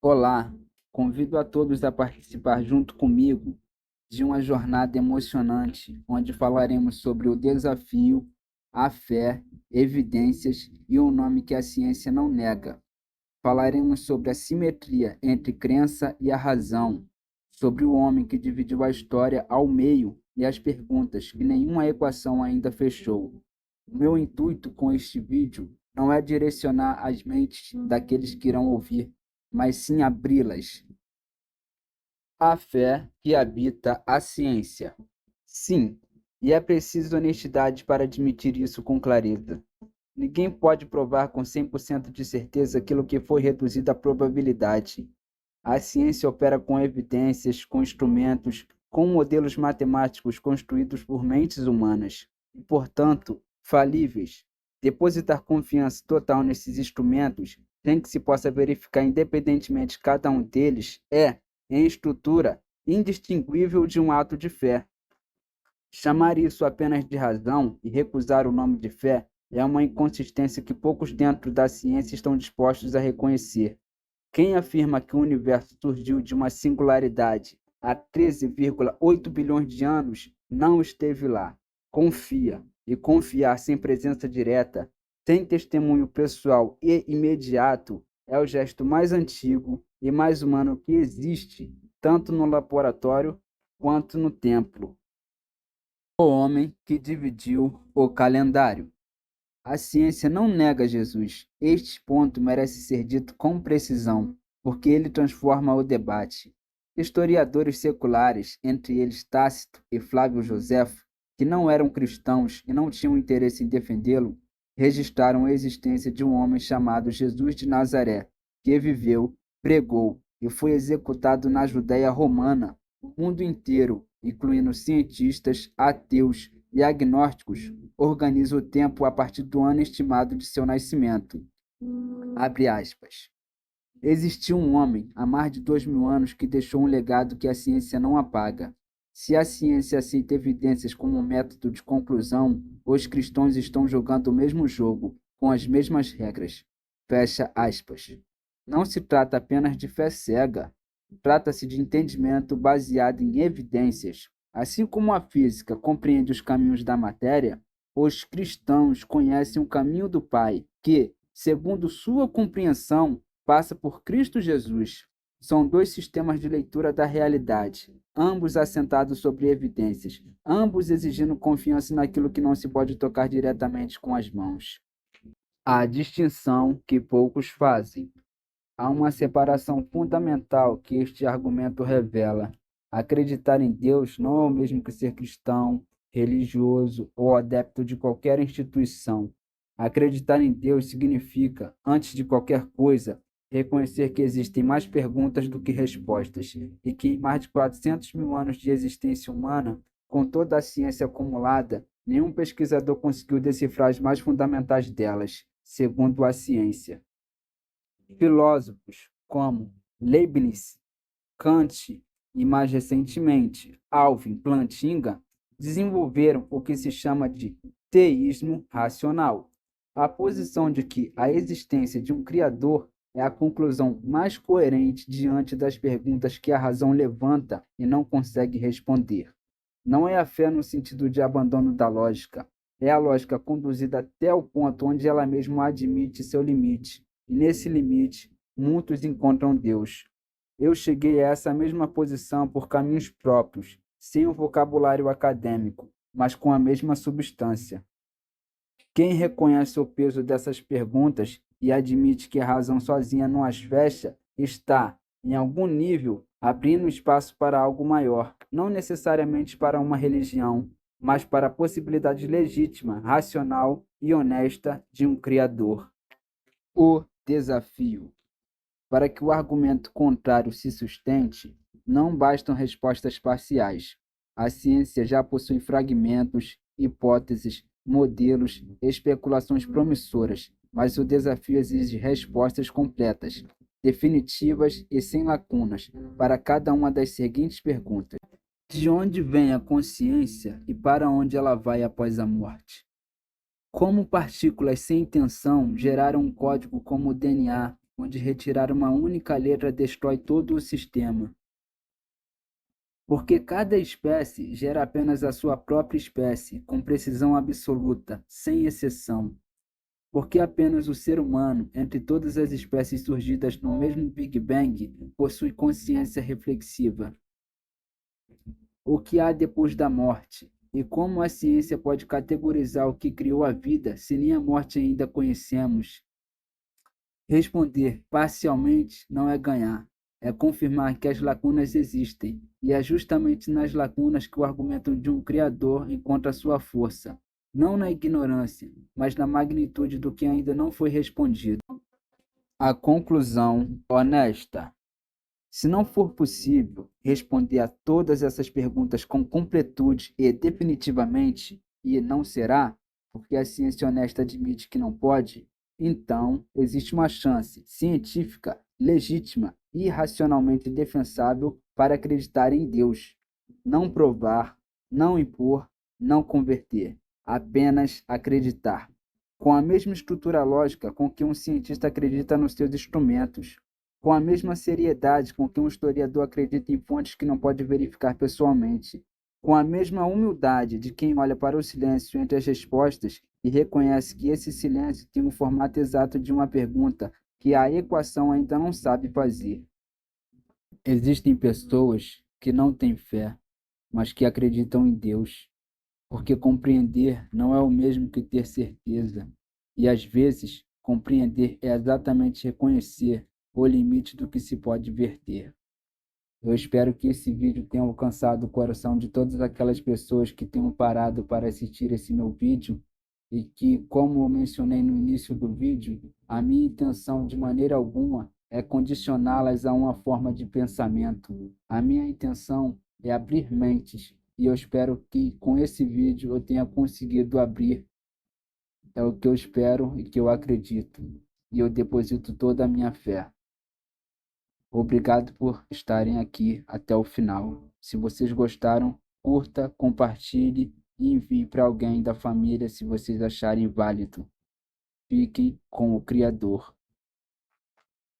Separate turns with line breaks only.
Olá, convido a todos a participar junto comigo de uma jornada emocionante, onde falaremos sobre o desafio, a fé, evidências e o nome que a ciência não nega. Falaremos sobre a simetria entre crença e a razão, sobre o homem que dividiu a história ao meio e as perguntas que nenhuma equação ainda fechou. O meu intuito com este vídeo não é direcionar as mentes daqueles que irão ouvir, mas sim abri-las. A fé que habita a ciência. Sim, e é preciso honestidade para admitir isso com clareza. Ninguém pode provar com 100% de certeza aquilo que foi reduzido à probabilidade. A ciência opera com evidências, com instrumentos, com modelos matemáticos construídos por mentes humanas, e, portanto, falíveis. Depositar confiança total nesses instrumentos, sem que se possa verificar independentemente cada um deles, é, em estrutura, indistinguível de um ato de fé. Chamar isso apenas de razão e recusar o nome de fé é uma inconsistência que poucos dentro da ciência estão dispostos a reconhecer. Quem afirma que o universo surgiu de uma singularidade há 13,8 bilhões de anos não esteve lá. Confia, e confiar sem presença direta, sem testemunho pessoal e imediato, é o gesto mais antigo e mais humano que existe, tanto no laboratório quanto no templo. O homem que dividiu o calendário. A ciência não nega Jesus. Este ponto merece ser dito com precisão, porque ele transforma o debate. Historiadores seculares, entre eles Tácito e Flávio Joséfo, que não eram cristãos e não tinham interesse em defendê-lo, registraram a existência de um homem chamado Jesus de Nazaré, que viveu, pregou e foi executado na Judéia romana. O mundo inteiro, incluindo cientistas, ateus e agnósticos, organiza o tempo a partir do ano estimado de seu nascimento. Abre aspas. Existiu um homem há mais de 2000 anos que deixou um legado que a ciência não apaga. Se a ciência aceita evidências como método de conclusão, os cristãos estão jogando o mesmo jogo, com as mesmas regras. Fecha aspas. Não se trata apenas de fé cega. Trata-se de entendimento baseado em evidências. Assim como a física compreende os caminhos da matéria, os cristãos conhecem o caminho do Pai, que, segundo sua compreensão, passa por Cristo Jesus. São dois sistemas de leitura da realidade, ambos assentados sobre evidências, ambos exigindo confiança naquilo que não se pode tocar diretamente com as mãos. A distinção que poucos fazem. Há uma separação fundamental que este argumento revela. Acreditar em Deus não é o mesmo que ser cristão, religioso ou adepto de qualquer instituição. Acreditar em Deus significa, antes de qualquer coisa, reconhecer que existem mais perguntas do que respostas e que em mais de 400 mil anos de existência humana, com toda a ciência acumulada, nenhum pesquisador conseguiu decifrar as mais fundamentais delas, segundo a ciência. Filósofos como Leibniz, Kant e, mais recentemente, Alvin Plantinga desenvolveram o que se chama de teísmo racional, a posição de que a existência de um Criador é a conclusão mais coerente diante das perguntas que a razão levanta e não consegue responder. Não é a fé no sentido de abandono da lógica, é a lógica conduzida até o ponto onde ela mesma admite seu limite, e nesse limite, muitos encontram Deus. Eu cheguei a essa mesma posição por caminhos próprios, sem o vocabulário acadêmico, mas com a mesma substância. Quem reconhece o peso dessas perguntas e admite que a razão sozinha não as fecha, está, em algum nível, abrindo espaço para algo maior, não necessariamente para uma religião, mas para a possibilidade legítima, racional e honesta de um Criador. O desafio. Para que o argumento contrário se sustente, não bastam respostas parciais. A ciência já possui fragmentos, hipóteses, modelos, especulações promissoras, mas o desafio exige respostas completas, definitivas e sem lacunas para cada uma das seguintes perguntas: de onde vem a consciência e para onde ela vai após a morte? Como partículas sem intenção geraram um código como o DNA, onde retirar uma única letra destrói todo o sistema. Porque cada espécie gera apenas a sua própria espécie, com precisão absoluta, sem exceção. Porque apenas o ser humano, entre todas as espécies surgidas no mesmo Big Bang, possui consciência reflexiva. O que há depois da morte? E como a ciência pode categorizar o que criou a vida se nem a morte ainda conhecemos? Responder parcialmente não é ganhar, é confirmar que as lacunas existem, e é justamente nas lacunas que o argumento de um Criador encontra sua força, não na ignorância, mas na magnitude do que ainda não foi respondido. A conclusão honesta. Se não for possível responder a todas essas perguntas com completude e definitivamente, e não será, porque a ciência honesta admite que não pode, então existe uma chance científica, legítima e racionalmente defensável para acreditar em Deus. Não provar, não impor, não converter, apenas acreditar. Com a mesma estrutura lógica com que um cientista acredita nos seus instrumentos, com a mesma seriedade com que um historiador acredita em fontes que não pode verificar pessoalmente, com a mesma humildade de quem olha para o silêncio entre as respostas e reconhece que esse silêncio tem o formato exato de uma pergunta que a equação ainda não sabe fazer. Existem pessoas que não têm fé, mas que acreditam em Deus, porque compreender não é o mesmo que ter certeza, e às vezes compreender é exatamente reconhecer o limite do que se pode verter. Eu espero que esse vídeo tenha alcançado o coração de todas aquelas pessoas que tenham parado para assistir esse meu vídeo e que, como eu mencionei no início do vídeo, a minha intenção de maneira alguma é condicioná-las a uma forma de pensamento. A minha intenção é abrir mentes e eu espero que com esse vídeo eu tenha conseguido abrir. É o que eu espero e que eu acredito. E eu deposito toda a minha fé. Obrigado por estarem aqui até o final. Se vocês gostaram, curta, compartilhe e envie para alguém da família se vocês acharem válido. Fiquem com o Criador.